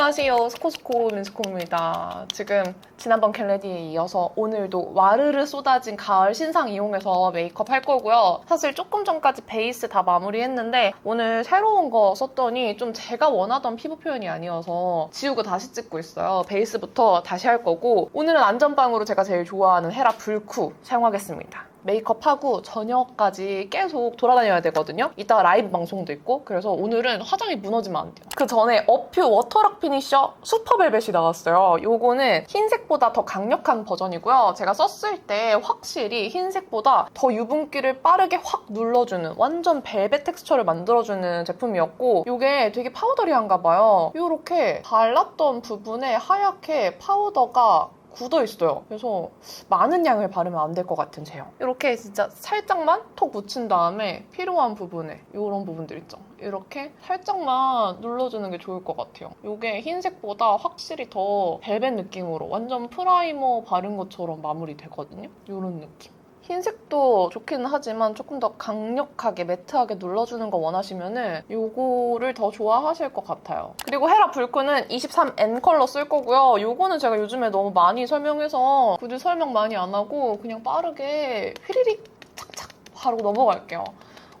안녕하세요. 스코스코 민스코입니다. 지금 지난번 겟레디에 이어서 오늘도 와르르 쏟아진 가을 신상 이용해서 메이크업 할 거고요. 사실 조금 전까지 베이스 다 마무리했는데 오늘 새로운 거 썼더니 좀 제가 원하던 피부 표현이 아니어서 지우고 다시 찍고 있어요. 베이스부터 다시 할 거고 오늘은 안전빵으로 제가 제일 좋아하는 헤라 불쿠 사용하겠습니다. 메이크업하고 저녁까지 계속 돌아다녀야 되거든요. 이따가 라이브 방송도 있고 그래서 오늘은 화장이 무너지면 안 돼요. 그 전에 어퓨 워터락 피니셔 슈퍼벨벳이 나왔어요. 요거는 흰색보다 더 강력한 버전이고요. 제가 썼을 때 확실히 흰색보다 더 유분기를 빠르게 확 눌러주는 완전 벨벳 텍스처를 만들어주는 제품이었고 요게 되게 파우더리한가 봐요. 요렇게 발랐던 부분에 하얗게 파우더가 굳어있어요. 그래서 많은 양을 바르면 안 될 것 같은 제형. 이렇게 진짜 살짝만 톡 묻힌 다음에 필요한 부분에 이런 부분들 있죠. 이렇게 살짝만 눌러주는 게 좋을 것 같아요. 이게 흰색보다 확실히 더 벨벳 느낌으로 완전 프라이머 바른 것처럼 마무리되거든요. 이런 느낌. 흰색도 좋기는 하지만 조금 더 강력하게 매트하게 눌러주는 거 원하시면은 요거를 더 좋아하실 것 같아요. 그리고 헤라 불쿠는 23N 컬러 쓸 거고요. 요거는 제가 요즘에 너무 많이 설명해서 굳이 설명 많이 안 하고 그냥 빠르게 휘리릭 착착 바로 넘어갈게요.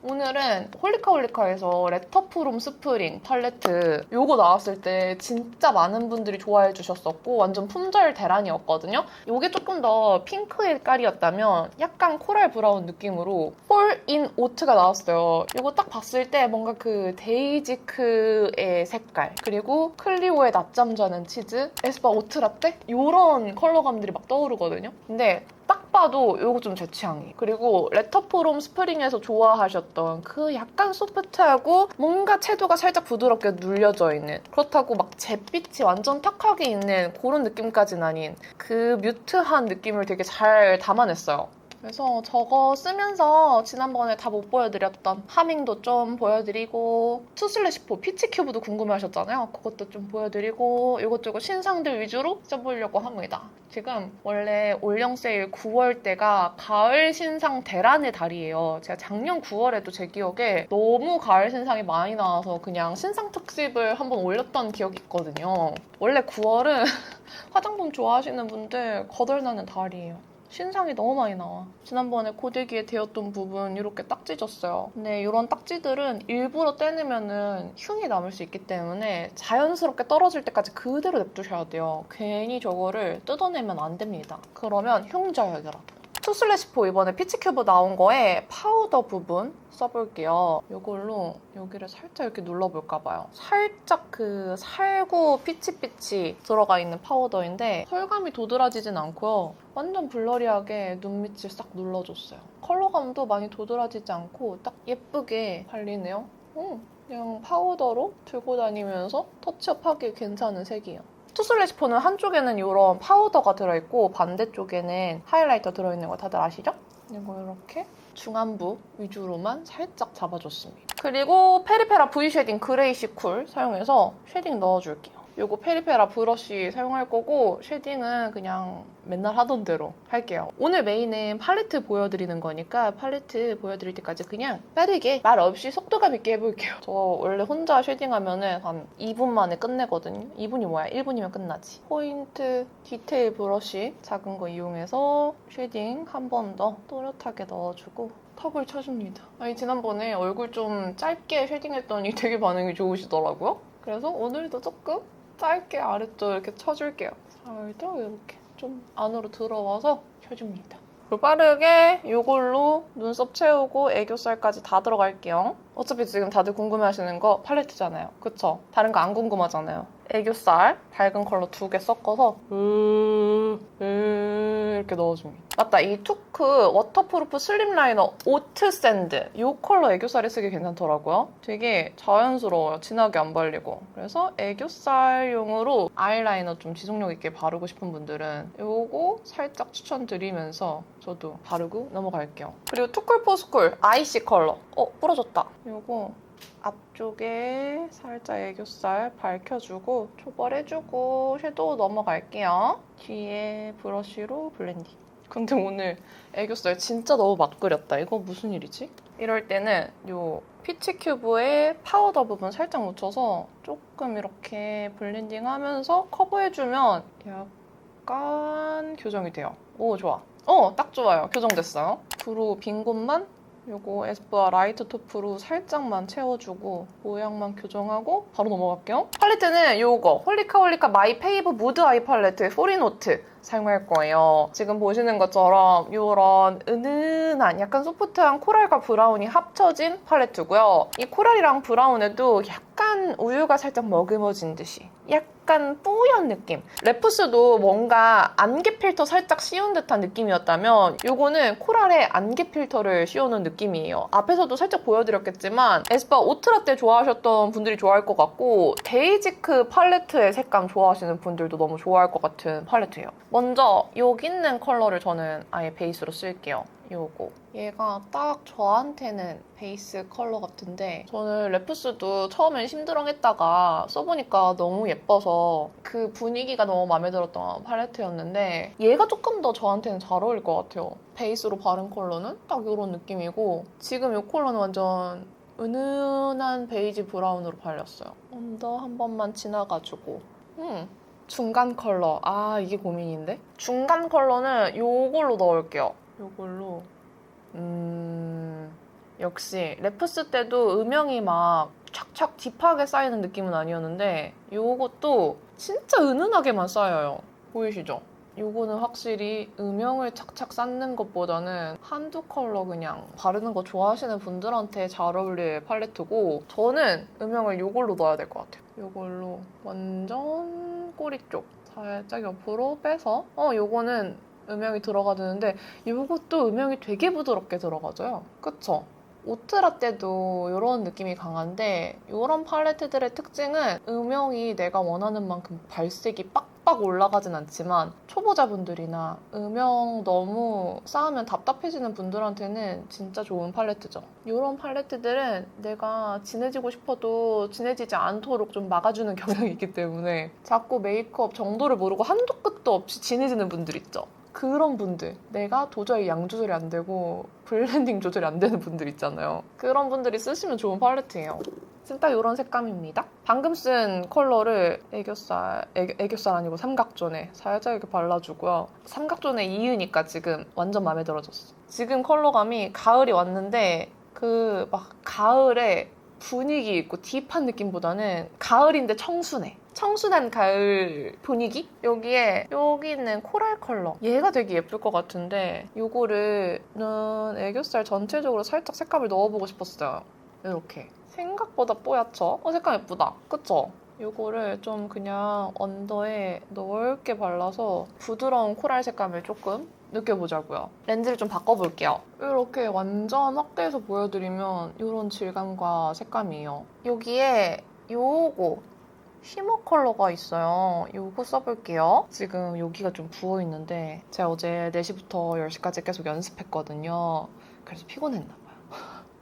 오늘은 홀리카홀리카에서 레터프롬 스프링 팔레트 요거 나왔을 때 진짜 많은 분들이 좋아해 주셨었고 완전 품절 대란이었거든요. 요게 조금 더 핑크의 깔이었다면 약간 코랄 브라운 느낌으로 폴인 오트가 나왔어요. 요거 딱 봤을 때 뭔가 그 데이지크의 색깔 그리고 클리오의 낮잠 자는 치즈, 에스쁘아 오트라떼 요런 컬러감들이 막 떠오르거든요. 근데 딱 봐도 요거 좀 제 취향이. 그리고 레터프롬 스프링에서 좋아하셨던 그 약간 소프트하고 뭔가 채도가 살짝 부드럽게 눌려져 있는 그렇다고 막 잿빛이 완전 탁하게 있는 그런 느낌까지는 아닌 그 뮤트한 느낌을 되게 잘 담아냈어요. 그래서 저거 쓰면서 지난번에 다 못 보여드렸던 하밍도 좀 보여드리고 투슬래시포 피치큐브도 궁금해하셨잖아요. 그것도 좀 보여드리고 이것저것 신상들 위주로 써보려고 합니다. 지금 원래 올영 세일 9월 때가 가을 신상 대란의 달이에요. 제가 작년 9월에도 제 기억에 너무 가을 신상이 많이 나와서 그냥 신상 특집을 한번 올렸던 기억이 있거든요. 원래 9월은 화장품 좋아하시는 분들 거덜나는 달이에요. 신상이 너무 많이 나와. 지난번에 고데기에 대었던 부분 이렇게 딱지 졌어요. 근데 이런 딱지들은 일부러 떼내면은 흉이 남을 수 있기 때문에 자연스럽게 떨어질 때까지 그대로 냅두셔야 돼요. 괜히 저거를 뜯어내면 안 됩니다. 그러면 흉 자약이라고. 투슬래시포 이번에 피치큐브 나온 거에 파우더 부분 써볼게요. 이걸로 여기를 살짝 이렇게 눌러볼까봐요. 살짝 그 살구 피치빛이 들어가 있는 파우더인데 펄감이 도드라지진 않고요. 완전 블러리하게 눈밑을 싹 눌러줬어요. 컬러감도 많이 도드라지지 않고 딱 예쁘게 발리네요. 그냥 파우더로 들고 다니면서 터치업하기 괜찮은 색이에요. 투슬래시포는 한쪽에는 이런 파우더가 들어있고 반대쪽에는 하이라이터 들어있는 거 다들 아시죠? 이거 이렇게 중안부 위주로만 살짝 잡아줬습니다. 그리고 페리페라 V 쉐딩 그레이시 쿨 사용해서 쉐딩 넣어줄게요. 이거 페리페라 브러쉬 사용할 거고 쉐딩은 그냥 맨날 하던 대로 할게요. 오늘 메인은 팔레트 보여드리는 거니까 팔레트 보여드릴 때까지 그냥 빠르게 말 없이 속도감 있게 해볼게요. 저 원래 혼자 쉐딩하면은 한 2분 만에 끝내거든요. 2분이 뭐야? 1분이면 끝나지. 포인트 디테일 브러쉬 작은 거 이용해서 쉐딩 한 번 더 또렷하게 넣어주고 턱을 쳐줍니다. 아니 지난번에 얼굴 좀 짧게 쉐딩했더니 되게 반응이 좋으시더라고요. 그래서 오늘도 조금 짧게 아래쪽 이렇게 쳐줄게요. 살짝 이렇게 좀 안으로 들어와서 펴줍니다. 그리고 빠르게 이걸로 눈썹 채우고 애교살까지 다 들어갈게요. 어차피 지금 다들 궁금해하시는 거 팔레트잖아요. 그쵸? 다른 거 안 궁금하잖아요. 애교살 밝은 컬러 2개 섞어서 이렇게 넣어줍니다. 맞다, 이 투크 워터프루프 슬립 라이너 오트 샌드 이 컬러 애교살에 쓰기 괜찮더라고요. 되게 자연스러워요. 진하게 안 발리고. 그래서 애교살용으로 아이라이너 좀 지속력 있게 바르고 싶은 분들은 이거 살짝 추천드리면서 저도 바르고 넘어갈게요. 그리고 투쿨포스쿨 아이시 컬러 부러졌다. 이거 앞쪽에 살짝 애교살 밝혀주고 초벌해주고 섀도우 넘어갈게요. 뒤에 브러쉬로 블렌딩. 근데 오늘 애교살 진짜 너무 맛그렸다. 이거 무슨 일이지? 이럴 때는 요 피치 큐브의 파우더 부분 살짝 묻혀서 조금 이렇게 블렌딩하면서 커버해주면 약간 교정이 돼요. 오, 좋아. 딱 좋아요. 교정됐어요. 브로우 빈 곳만 요거 에스쁘아 라이트 토프로 살짝만 채워주고 모양만 교정하고 바로 넘어갈게요. 팔레트는 요거 홀리카 마이 페이브 무드 아이 팔레트 포리노트 사용할 거예요. 지금 보시는 것처럼 이런 은은한 약간 소프트한 코랄과 브라운이 합쳐진 팔레트고요. 이 코랄이랑 브라운에도 약간 우유가 살짝 머금어진 듯이 약간 뿌연 느낌. 레푸스도 뭔가 안개 필터 살짝 씌운 듯한 느낌이었다면 요거는 코랄에 안개 필터를 씌워놓은 느낌이에요. 앞에서도 살짝 보여드렸겠지만 에스쁘아 오트라떼 좋아하셨던 분들이 좋아할 것 같고 베이지크 팔레트의 색감 좋아하시는 분들도 너무 좋아할 것 같은 팔레트예요. 먼저 여기 있는 컬러를 저는 아예 베이스로 쓸게요. 요거. 얘가 딱 저한테는 베이스 컬러 같은데 저는 레푸스도 처음엔 심드렁했다가 써보니까 너무 예뻐서 그 분위기가 너무 마음에 들었던 팔레트였는데 얘가 조금 더 저한테는 잘 어울릴 것 같아요. 베이스로 바른 컬러는 딱 이런 느낌이고 지금 이 컬러는 완전 은은한 베이지 브라운으로 발렸어요. 언더 한 번만 지나가지고 중간 컬러. 아, 이게 고민인데? 중간 컬러는 요걸로 넣을게요. 요걸로. 역시 레프스 때도 음영이 막 촥촥 딥하게 쌓이는 느낌은 아니었는데 요것도 진짜 은은하게만 쌓여요. 보이시죠? 요거는 확실히 음영을 착착 쌓는 것보다는 한두 컬러 그냥 바르는 거 좋아하시는 분들한테 잘 어울릴 팔레트고 저는 음영을 요걸로 넣어야 될 것 같아요. 요걸로 완전 꼬리 쪽 살짝 옆으로 빼서 요거는 음영이 들어가주는데 이것도 음영이 되게 부드럽게 들어가져요. 그쵸? 오트라떼도 이런 느낌이 강한데 이런 팔레트들의 특징은 음영이 내가 원하는 만큼 발색이 빡빡 올라가진 않지만 초보자분들이나 음영 너무 쌓으면 답답해지는 분들한테는 진짜 좋은 팔레트죠. 이런 팔레트들은 내가 진해지고 싶어도 진해지지 않도록 좀 막아주는 경향이 있기 때문에 자꾸 메이크업 정도를 모르고 한도 끝도 없이 진해지는 분들 있죠. 그런 분들, 내가 도저히 양 조절이 안 되고 블렌딩 조절이 안 되는 분들 있잖아요. 그런 분들이 쓰시면 좋은 팔레트예요. 진짜 이런 색감입니다. 방금 쓴 컬러를 애교살 아니고 삼각존에 살짝 이렇게 발라주고요. 삼각존에 이으니까 지금 완전 마음에 들어졌어. 지금 컬러감이 가을이 왔는데 그 막 가을에 분위기 있고 딥한 느낌보다는 가을인데 청순해. 청순한 가을 분위기? 여기에 여기 있는 코랄 컬러 얘가 되게 예쁠 것 같은데 요거를 애교살 전체적으로 살짝 색감을 넣어보고 싶었어요. 이렇게 생각보다 뽀얗죠? 색감 예쁘다. 그쵸? 요거를 좀 그냥 언더에 넓게 발라서 부드러운 코랄 색감을 조금 느껴보자고요. 렌즈를 좀 바꿔볼게요. 이렇게 완전 확대해서 보여드리면 이런 질감과 색감이에요. 여기에 요거 쉬머 컬러가 있어요. 요거 써볼게요. 지금 여기가 좀 부어있는데 제가 어제 4시부터 10시까지 계속 연습했거든요. 그래서 피곤했나봐요.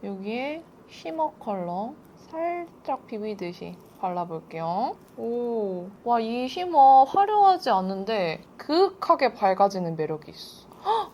여기에 쉬머 컬러 살짝 비비듯이 발라볼게요. 오, 와, 이 쉬머 화려하지 않은데 그윽하게 밝아지는 매력이 있어.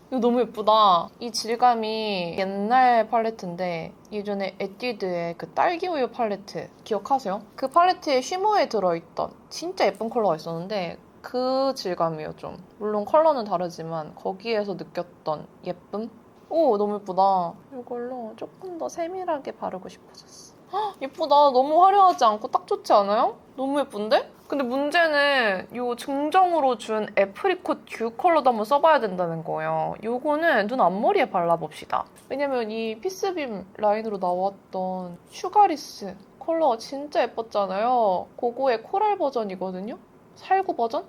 이거 너무 예쁘다. 이 질감이 옛날 팔레트인데 예전에 에뛰드의 그 딸기우유 팔레트 기억하세요? 그 팔레트에 쉬머에 들어있던 진짜 예쁜 컬러가 있었는데 그 질감이에요 좀. 물론 컬러는 다르지만 거기에서 느꼈던 예쁨? 오, 너무 예쁘다. 이걸로 조금 더 세밀하게 바르고 싶어졌어. 예쁘다. 너무 화려하지 않고 딱 좋지 않아요? 너무 예쁜데? 근데 문제는 이 증정으로 준 애프리콧 듀 컬러도 한번 써봐야 된다는 거예요. 이거는 눈 앞머리에 발라봅시다. 왜냐면 이 피스빔 라인으로 나왔던 슈가리스 컬러가 진짜 예뻤잖아요. 그거의 코랄 버전이거든요? 살구 버전?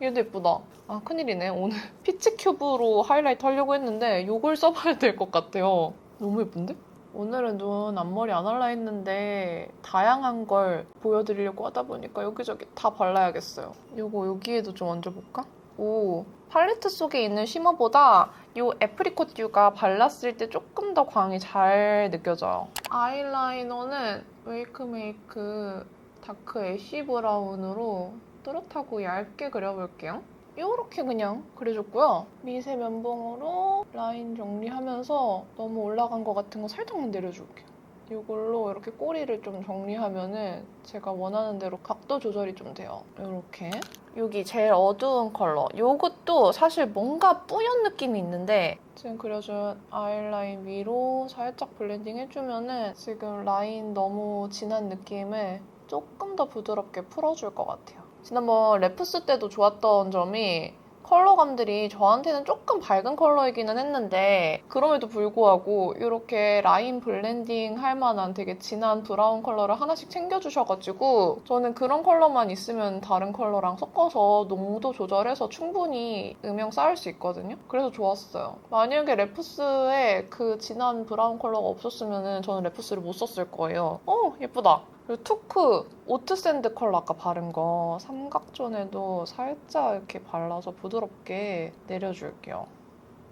얘도 예쁘다. 아, 큰일이네. 오늘 피치 큐브로 하이라이트 하려고 했는데 이걸 써봐야 될 것 같아요. 너무 예쁜데? 오늘은 눈 앞머리 안 할라 했는데 다양한 걸 보여드리려고 하다 보니까 여기저기 다 발라야겠어요. 요거 여기에도 좀 얹어볼까? 오, 팔레트 속에 있는 쉬머보다 이 애프리콧 듀가 발랐을 때 조금 더 광이 잘 느껴져요. 아이라이너는 웨이크메이크 다크 애쉬 브라운으로 또렷하고 얇게 그려볼게요. 이렇게 그냥 그려줬고요. 미세 면봉으로 라인 정리하면서 너무 올라간 것 같은 거 살짝만 내려줄게요. 이걸로 이렇게 꼬리를 좀 정리하면은 제가 원하는 대로 각도 조절이 좀 돼요. 이렇게. 여기 제일 어두운 컬러. 이것도 사실 뭔가 뿌연 느낌이 있는데 지금 그려준 아이라인 위로 살짝 블렌딩 해주면은 지금 라인 너무 진한 느낌을 조금 더 부드럽게 풀어줄 것 같아요. 지난번 레프스 때도 좋았던 점이 컬러감들이 저한테는 조금 밝은 컬러이기는 했는데 그럼에도 불구하고 이렇게 라인 블렌딩 할 만한 되게 진한 브라운 컬러를 하나씩 챙겨주셔가지고 저는 그런 컬러만 있으면 다른 컬러랑 섞어서 농도 조절해서 충분히 음영 쌓을 수 있거든요. 그래서 좋았어요. 만약에 레프스에 그 진한 브라운 컬러가 없었으면 저는 레프스를 못 썼을 거예요. 예쁘다. 그리고 투크 오트 샌드 컬러 아까 바른 거 삼각존에도 살짝 이렇게 발라서 부드럽게 내려줄게요.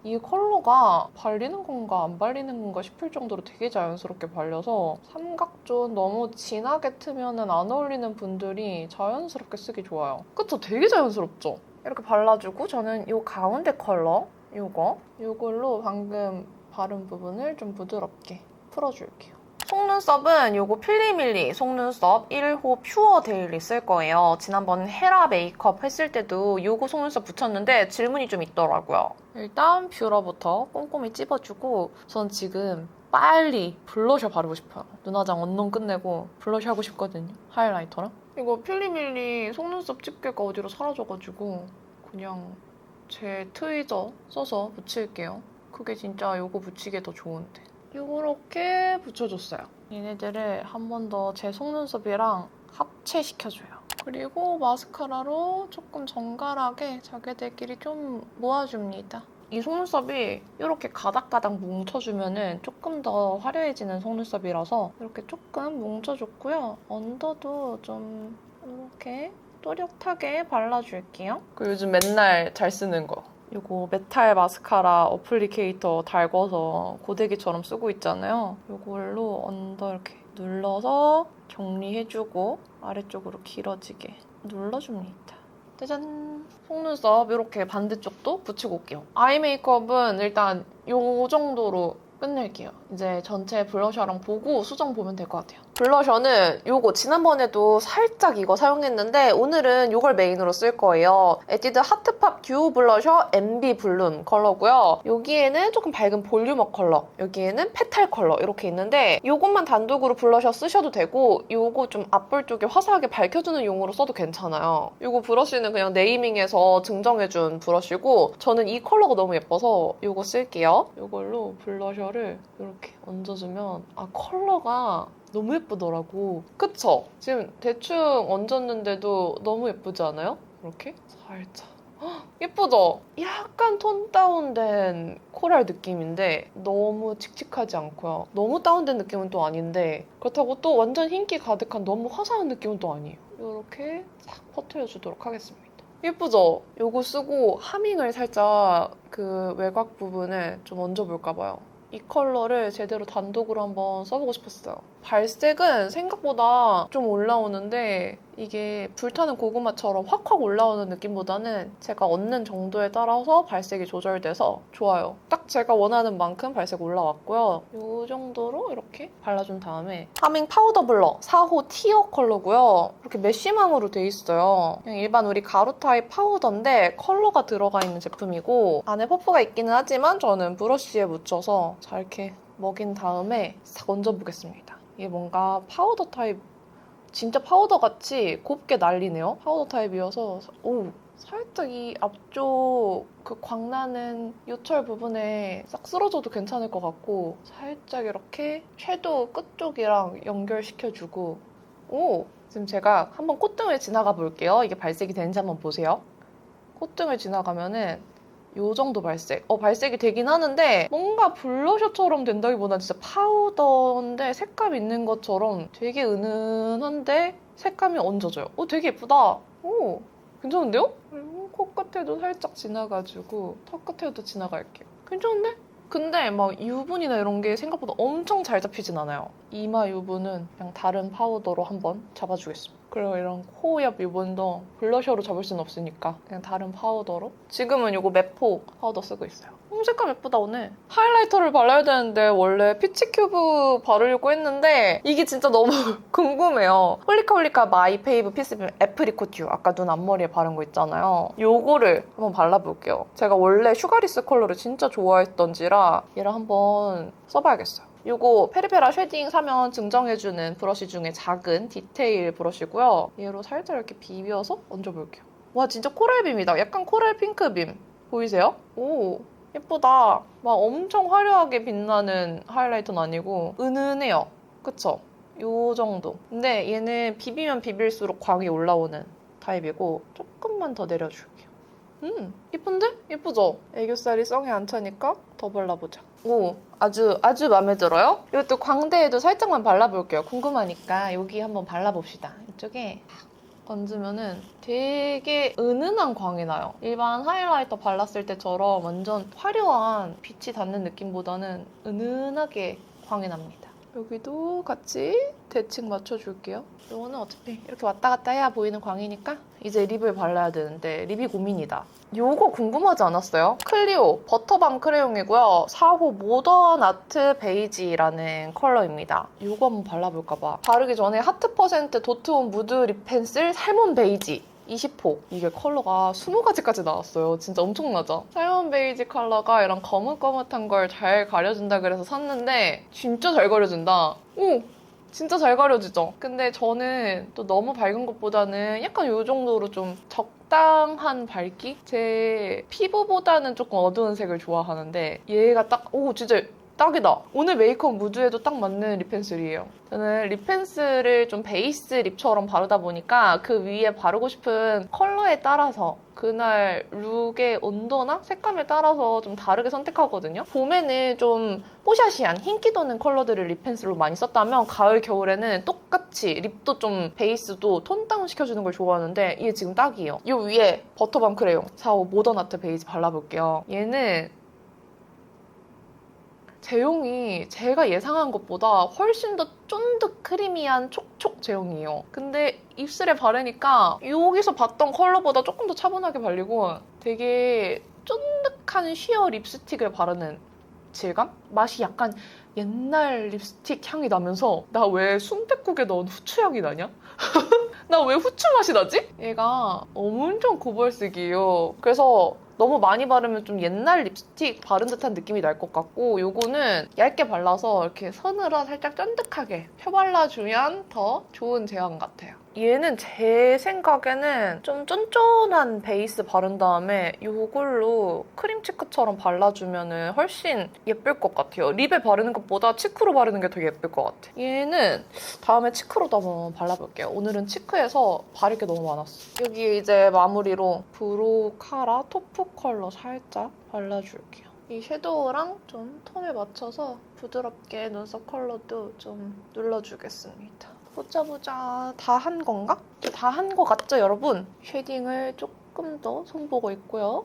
이 컬러가 발리는 건가 안 발리는 건가 싶을 정도로 되게 자연스럽게 발려서 삼각존 너무 진하게 트면 안 어울리는 분들이 자연스럽게 쓰기 좋아요. 그쵸? 되게 자연스럽죠? 이렇게 발라주고 저는 이 가운데 컬러 이걸로 방금 바른 부분을 좀 부드럽게 풀어줄게요. 속눈썹은 요거 필리밀리 속눈썹 1호 퓨어 데일리 쓸 거예요. 지난번 헤라 메이크업 했을 때도 요거 속눈썹 붙였는데 질문이 좀 있더라고요. 일단 뷰러부터 꼼꼼히 찝어주고 전 지금 빨리 블러셔 바르고 싶어요. 눈화장 언론 끝내고 블러셔 하고 싶거든요. 하이라이터랑. 이거 필리밀리 속눈썹 집게가 어디로 사라져가지고 그냥 제 트위저 써서 붙일게요. 그게 진짜 요거 붙이기에 더 좋은데. 이렇게 붙여줬어요. 얘네들을 한 번 더 제 속눈썹이랑 합체시켜줘요. 그리고 마스카라로 조금 정갈하게 자기들끼리 좀 모아줍니다. 이 속눈썹이 이렇게 가닥가닥 뭉쳐주면 조금 더 화려해지는 속눈썹이라서 이렇게 조금 뭉쳐줬고요. 언더도 좀 이렇게 또렷하게 발라줄게요. 그리고 요즘 맨날 잘 쓰는 거. 이거 메탈 마스카라 어플리케이터 달궈서 고데기처럼 쓰고 있잖아요. 이걸로 언더 이렇게 눌러서 정리해주고 아래쪽으로 길어지게 눌러줍니다. 짜잔! 속눈썹 이렇게 반대쪽도 붙이고 올게요. 아이 메이크업은 일단 이 정도로 끝낼게요. 이제 전체 블러셔랑 보고 수정 보면 될 것 같아요. 블러셔는 요거 지난번에도 살짝 이거 사용했는데 오늘은 요걸 메인으로 쓸 거예요. 에뛰드 하트팝 듀오 블러셔 MB 블룸 컬러고요. 여기에는 조금 밝은 볼륨업 컬러, 여기에는 페탈 컬러 이렇게 있는데 요것만 단독으로 블러셔 쓰셔도 되고 요거 좀 앞볼 쪽에 화사하게 밝혀주는 용으로 써도 괜찮아요. 요거 브러쉬는 그냥 네이밍해서 증정해준 브러쉬고 저는 이 컬러가 너무 예뻐서 요거 쓸게요. 요걸로 블러셔를 이렇게 얹어주면 컬러가 너무 예쁘더라고. 그쵸? 지금 대충 얹었는데도 너무 예쁘지 않아요? 이렇게 살짝. 헉, 예쁘죠? 약간 톤 다운된 코랄 느낌인데 너무 칙칙하지 않고요. 너무 다운된 느낌은 또 아닌데 그렇다고 또 완전 흰기 가득한 너무 화사한 느낌은 또 아니에요. 이렇게 싹 퍼뜨려주도록 하겠습니다. 예쁘죠? 이거 쓰고 하밍을 살짝 그 외곽 부분에 좀 얹어볼까 봐요. 이 컬러를 제대로 단독으로 한번 써보고 싶었어요. 발색은 생각보다 좀 올라오는데 이게 불타는 고구마처럼 확확 올라오는 느낌보다는 제가 얻는 정도에 따라서 발색이 조절돼서 좋아요. 딱 제가 원하는 만큼 발색 올라왔고요. 이 정도로 이렇게 발라준 다음에 하밍 파우더 블러 4호 티어 컬러고요. 이렇게 메쉬망으로 돼 있어요. 그냥 일반 우리 가루 타입 파우더인데 컬러가 들어가 있는 제품이고 안에 퍼프가 있기는 하지만 저는 브러쉬에 묻혀서 잘 이렇게 먹인 다음에 싹 얹어보겠습니다. 이게 뭔가 파우더 타입 진짜 파우더같이 곱게 날리네요. 파우더 타입이어서 살짝 이 앞쪽 그 광나는 요철 부분에 싹 쓸어줘도 괜찮을 것 같고 살짝 이렇게 섀도우 끝쪽이랑 연결시켜주고 지금 제가 한번 콧등을 지나가 볼게요. 이게 발색이 되는지 한번 보세요. 콧등을 지나가면은 요 정도 발색. 발색이 되긴 하는데 뭔가 블러셔처럼 된다기보다는 진짜 파우더인데 색감 있는 것처럼 되게 은은한데 색감이 얹어져요. 되게 예쁘다. 괜찮은데요? 그리고 코끝에도 살짝 지나가지고 턱 끝에도 지나갈게요. 괜찮은데? 근데 막 유분이나 이런 게 생각보다 엄청 잘 잡히진 않아요. 이마 유분은 그냥 다른 파우더로 한번 잡아주겠습니다. 그리고 이런 코 옆 부분도 블러셔로 잡을 순 없으니까 그냥 다른 파우더로. 지금은 이거 메포 파우더 쓰고 있어요. 색감 예쁘다 오늘. 하이라이터를 발라야 되는데 원래 피치 큐브 바르려고 했는데 이게 진짜 너무 궁금해요. 홀리카 마이 페이브 피스빔 애프리코 듀 아까 눈 앞머리에 바른 거 있잖아요. 요거를 한번 발라볼게요. 제가 원래 슈가리스 컬러를 진짜 좋아했던지라 얘를 한번 써봐야겠어요. 이거 페리페라 쉐딩 사면 증정해주는 브러쉬 중에 작은 디테일 브러쉬고요. 얘로 살짝 이렇게 비벼서 얹어볼게요. 와 진짜 코랄빔이다. 약간 코랄 핑크빔. 보이세요? 오 예쁘다. 막 엄청 화려하게 빛나는 하이라이터는 아니고 은은해요. 그쵸? 요 정도. 근데 얘는 비비면 비빌수록 광이 올라오는 타입이고 조금만 더 내려줄게요. 예쁜데? 예쁘죠? 애교살이 썽에 안 차니까 더 발라보자. 오, 아주 마음에 들어요? 이것도 광대에도 살짝만 발라볼게요. 궁금하니까 여기 한번 발라봅시다. 이쪽에 얹으면은 되게 은은한 광이 나요. 일반 하이라이터 발랐을 때처럼 완전 화려한 빛이 닿는 느낌보다는 은은하게 광이 납니다. 여기도 같이 대칭 맞춰줄게요. 이거는 어차피 이렇게 왔다 갔다 해야 보이는 광이니까 이제 립을 발라야 되는데 립이 고민이다. 이거 궁금하지 않았어요? 클리오 버터밤 크레용이고요. 4호 모던 아트 베이지라는 컬러입니다. 이거 한번 발라볼까봐. 바르기 전에 하트 퍼센트 도트온 무드 립 펜슬 살몬 베이지 20호. 이게 컬러가 20가지까지 나왔어요. 진짜 엄청나죠? 살몬 베이지 컬러가 이런 거뭇거뭇한 걸 잘 가려준다 그래서 샀는데 진짜 잘 가려준다. 오! 진짜 잘 가려지죠? 근데 저는 또 너무 밝은 것보다는 약간 이 정도로 좀 적당한 밝기? 제 피부보다는 조금 어두운 색을 좋아하는데 얘가 딱, 오 진짜 딱이다. 오늘 메이크업 무드에도 딱 맞는 립 펜슬이에요. 저는 립 펜슬을 좀 베이스 립처럼 바르다 보니까 그 위에 바르고 싶은 컬러에 따라서 그날 룩의 온도나 색감에 따라서 좀 다르게 선택하거든요. 봄에는 좀 뽀샤시한 흰기 도는 컬러들을 립 펜슬로 많이 썼다면 가을, 겨울에는 똑같이 립도 좀 베이스도 톤 다운 시켜주는 걸 좋아하는데 이게 지금 딱이에요. 이 위에 버터밤 크레용 4호 모던 아트 베이지 발라볼게요. 얘는 제형이 제가 예상한 것보다 훨씬 더 쫀득 크리미한 촉촉 제형이에요. 근데 입술에 바르니까 여기서 봤던 컬러보다 조금 더 차분하게 발리고 되게 쫀득한 쉬어 립스틱을 바르는 질감? 맛이 약간 옛날 립스틱 향이 나면서 나 왜 순댓국에 넣은 후추 향이 나냐? 나 왜 후추 맛이 나지? 얘가 엄청 고벌색이에요. 그래서 너무 많이 바르면 좀 옛날 립스틱 바른 듯한 느낌이 날 것 같고 요거는 얇게 발라서 이렇게 서늘한 살짝 쫀득하게 펴발라주면 더 좋은 제형 같아요. 얘는 제 생각에는 좀 쫀쫀한 베이스 바른 다음에 이걸로 크림 치크처럼 발라주면 훨씬 예쁠 것 같아요. 립에 바르는 것보다 치크로 바르는 게 더 예쁠 것 같아. 얘는 다음에 치크로도 한번 발라볼게요. 오늘은 치크에서 바를 게 너무 많았어. 여기 이제 마무리로 브로우 카라 토프 컬러 살짝 발라줄게요. 이 섀도우랑 좀 톤에 맞춰서 부드럽게 눈썹 컬러도 좀 눌러주겠습니다. 보자. 다 한 건가? 다 한 거 같죠, 여러분? 쉐딩을 조금 더 손보고 있고요.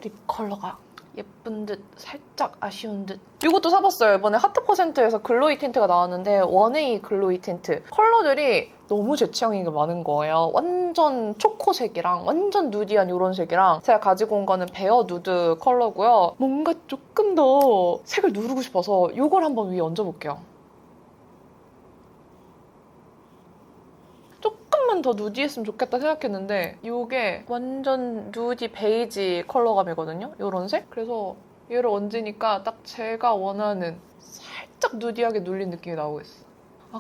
립 컬러가 예쁜 듯 살짝 아쉬운 듯. 이것도 사봤어요. 이번에 하트 퍼센트에서 글로이 틴트가 나왔는데 1A 글로이 틴트. 컬러들이 너무 제 취향이 많은 거예요. 완전 초코색이랑 완전 누디한 이런 색이랑 제가 가지고 온 거는 베어 누드 컬러고요. 뭔가 조금 더 색을 누르고 싶어서 이걸 한번 위에 얹어볼게요. 조금만 더 누디했으면 좋겠다 생각했는데 이게 완전 누디 베이지 컬러감이거든요. 이런 색? 그래서 얘를 얹으니까 딱 제가 원하는 살짝 누디하게 눌린 느낌이 나오고 있어.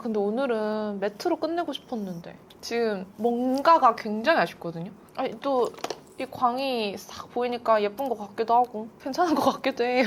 근데 오늘은 매트로 끝내고 싶었는데 지금 뭔가가 굉장히 아쉽거든요. 또 이 광이 싹 보이니까 예쁜 것 같기도 하고 괜찮은 것 같기도 해요.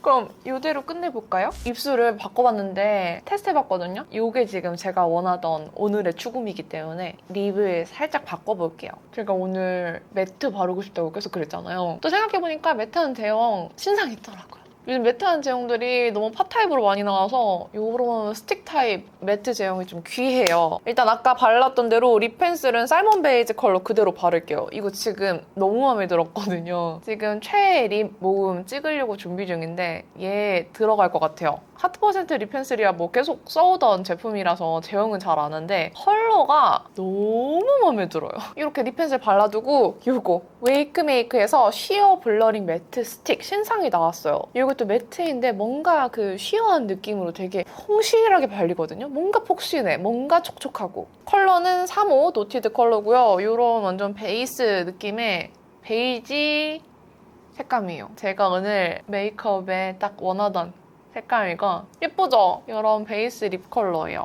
그럼 이대로 끝내볼까요? 입술을 바꿔봤는데 테스트해봤거든요. 이게 지금 제가 원하던 오늘의 추구미이기 때문에 립을 살짝 바꿔볼게요. 제가 오늘 매트 바르고 싶다고 계속 그랬잖아요. 또 생각해보니까 매트는 대형 신상 있더라고요. 요즘 매트한 제형들이 너무 팟 타입으로 많이 나와서 요런 스틱 타입 매트 제형이 좀 귀해요. 일단 아까 발랐던 대로 립 펜슬은 살몬 베이지 컬러 그대로 바를게요. 이거 지금 너무 마음에 들었거든요. 지금 최애 립 모음 찍으려고 준비 중인데 얘 들어갈 것 같아요. 하트% 립 펜슬이야 뭐 계속 써오던 제품이라서 제형은 잘 아는데 컬러가 너무 마음에 들어요. 이렇게 립 펜슬 발라두고 요거 웨이크메이크에서 쉬어 블러링 매트 스틱 신상이 나왔어요. 이것도 매트인데 뭔가 그 쉬어한 느낌으로 되게 퐁실하게 발리거든요. 뭔가 폭신해, 뭔가 촉촉하고. 컬러는 3호 노티드 컬러고요. 이런 완전 베이스 느낌의 베이지 색감이에요. 제가 오늘 메이크업에 딱 원하던 색감이고 예쁘죠? 이런 베이스 립 컬러예요.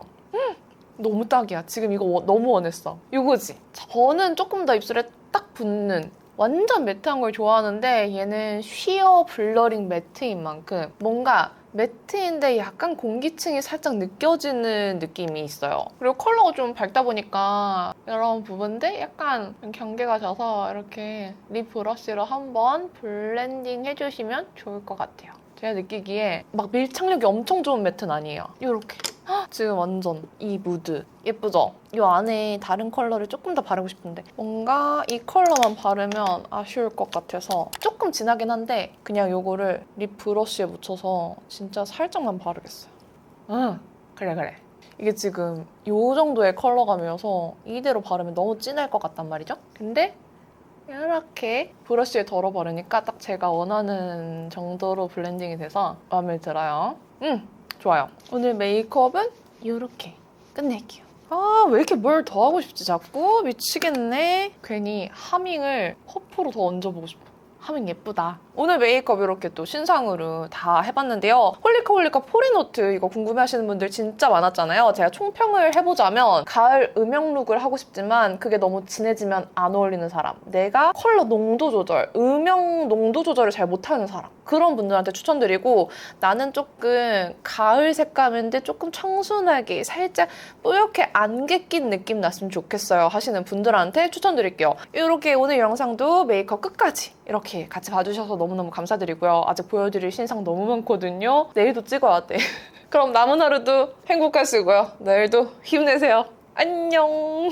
너무 딱이야. 지금 이거 너무 원했어. 이거지? 저는 조금 더 입술에 딱 붙는 완전 매트한 걸 좋아하는데 얘는 쉬어 블러링 매트인 만큼 뭔가 매트인데 약간 공기층이 살짝 느껴지는 느낌이 있어요. 그리고 컬러가 좀 밝다 보니까 이런 부분들 약간 경계가 져서 이렇게 립 브러쉬로 한번 블렌딩 해주시면 좋을 것 같아요. 제가 느끼기에 막 밀착력이 엄청 좋은 매트는 아니에요. 이렇게. 지금 완전 이 무드 예쁘죠? 이 안에 다른 컬러를 조금 더 바르고 싶은데 뭔가 이 컬러만 바르면 아쉬울 것 같아서 조금 진하긴 한데 그냥 이거를 립 브러쉬에 묻혀서 진짜 살짝만 바르겠어요. 그래. 이게 지금 이 정도의 컬러감이어서 이대로 바르면 너무 진할 것 같단 말이죠? 근데 이렇게 브러쉬에 덜어 바르니까 딱 제가 원하는 정도로 블렌딩이 돼서 마음에 들어요. 좋아요. 오늘 메이크업은 이렇게 끝낼게요. 아, 왜 이렇게 뭘 더 하고 싶지 자꾸? 미치겠네. 괜히 하밍을 퍼프로 더 얹어보고 싶어. 하밍 예쁘다. 오늘 메이크업 이렇게 또 신상으로 다 해봤는데요. 홀리카 포리노트 이거 궁금해하시는 분들 진짜 많았잖아요. 제가 총평을 해보자면 가을 음영 룩을 하고 싶지만 그게 너무 진해지면 안 어울리는 사람, 내가 컬러 농도 조절, 음영 농도 조절을 잘 못하는 사람, 그런 분들한테 추천드리고 나는 조금 가을 색감인데 조금 청순하게 살짝 뽀얗게 안개 낀 느낌 났으면 좋겠어요 하시는 분들한테 추천드릴게요. 이렇게 오늘 영상도 메이크업 끝까지 이렇게 같이 봐주셔서 너무너무 감사드리고요. 아직 보여드릴 신상 너무 많거든요. 내일도 찍어야 돼. 그럼 남은 하루도 행복하시고요. 내일도 힘내세요. 안녕.